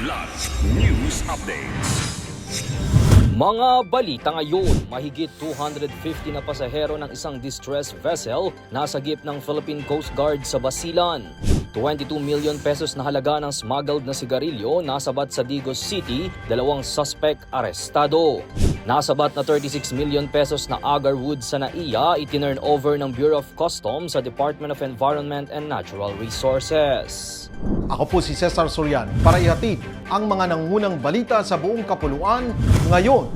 Kidlat News Updates. Mga balita ngayon, mahigit 250 na pasahero ng isang distress vessel nasagip ng Philippine Coast Guard sa Basilan. 22 million pesos na halaga ng smuggled na sigarilyo nasabat sa Digos City, 2 suspect arestado. Nasabat na 36 million pesos na agarwood sa NAIA itinurn over ng Bureau of Customs sa Department of Environment and Natural Resources. Ako po si Cesar Sorian para ihatid ang mga nangunang balita sa buong kapuluan ngayon.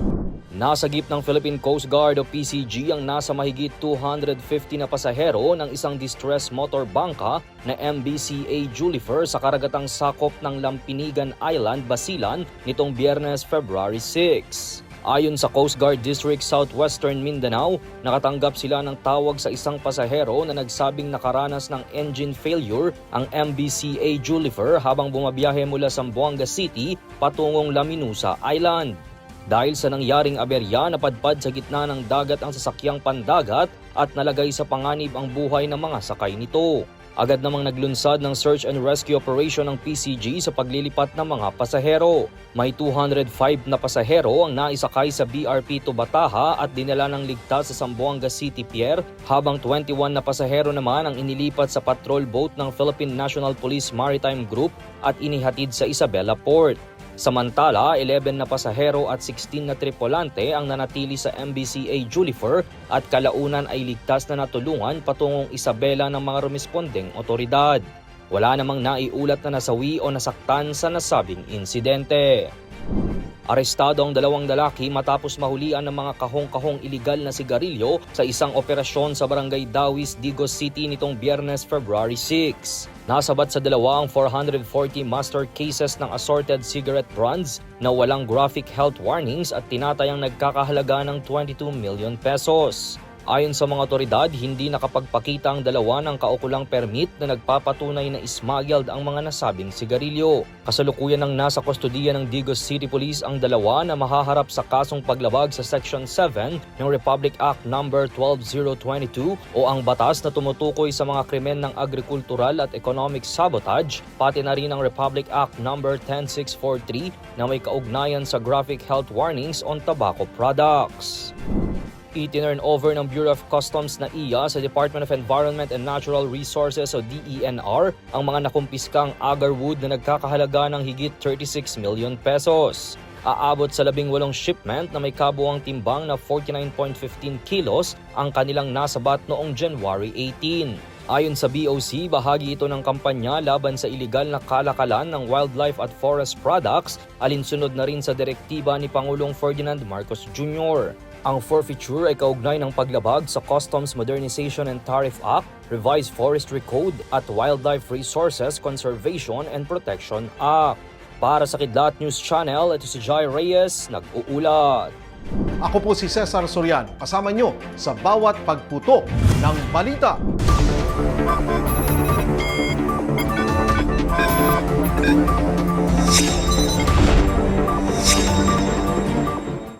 Nasagip ng Philippine Coast Guard o PCG ang nasa mahigit 250 na pasahero ng isang distress motor bangka na MBCA Julifer sa karagatang sakop ng Lampinigan Island, Basilan nitong Biyernes, February 6. Ayon sa Coast Guard District Southwestern Mindanao, nakatanggap sila ng tawag sa isang pasahero na nagsabing nakaranas ng engine failure ang MBCA Julifer habang bumabiyahe mula Zamboanga City patungong Laminusa Island. Dahil sa nangyaring aberya, napadpad sa gitna ng dagat ang sasakyang pandagat at nalagay sa panganib ang buhay ng mga sakay nito. Agad namang naglunsad ng search and rescue operation ng PCG sa paglilipat ng mga pasahero. May 205 na pasahero ang naisakay sa BRP Tubataha at dinala ng ligtas sa Zamboanga City Pier, habang 21 na pasahero naman ang inilipat sa patrol boat ng Philippine National Police Maritime Group at inihatid sa Isabela Port. Samantala, 11 na pasahero at 16 na tripulante ang nanatili sa MBCA Julifer at kalaunan ay ligtas na natulungan patungong Isabela ng mga rumespondeng otoridad. Wala namang naiulat na nasawi o nasaktan sa nasabing insidente. Arestado ang 2 lalaki matapos mahulian ng mga kahong-kahong iligal na sigarilyo sa isang operasyon sa Barangay Dawis, Digos City nitong Biyernes, February 6. Nasabat sa 2 ang 440 master cases ng assorted cigarette brands na walang graphic health warnings at tinatayang nagkakahalaga ng 22 million pesos. Ayon sa mga otoridad, hindi nakapagpakita ang 2 ng kaukulang permit na nagpapatunay na smuggled ang mga nasabing sigarilyo. Kasalukuyan ng nasa kustodiya ng Digos City Police ang 2 na mahaharap sa kasong paglabag sa Section 7 ng Republic Act No. 12022 o ang batas na tumutukoy sa mga krimen ng agrikultural at economic sabotage, pati na rin ang Republic Act No. 10643 na may kaugnayan sa graphic health warnings on tobacco products. Itinurn over ng Bureau of Customs na NAIA sa Department of Environment and Natural Resources o DENR ang mga nakumpiskang agarwood na nagkakahalaga ng higit 36 million pesos. Aabot sa 18 shipment na may kabuuang timbang na 49.15 kilos ang kanilang nasabat noong January 18. Ayon sa BOC, bahagi ito ng kampanya laban sa iligal na kalakalan ng wildlife at forest products, alinsunod na rin sa direktiba ni Pangulong Ferdinand Marcos Jr. Ang forfeiture ay kaugnay ng paglabag sa Customs Modernization and Tariff Act, Revised Forestry Code at Wildlife Resources Conservation and Protection Act. Para sa Kidlat News Channel, ito si Jai Reyes, nag-uulat. Ako po si Cesar Sorian, kasama nyo sa bawat pagputo ng balita.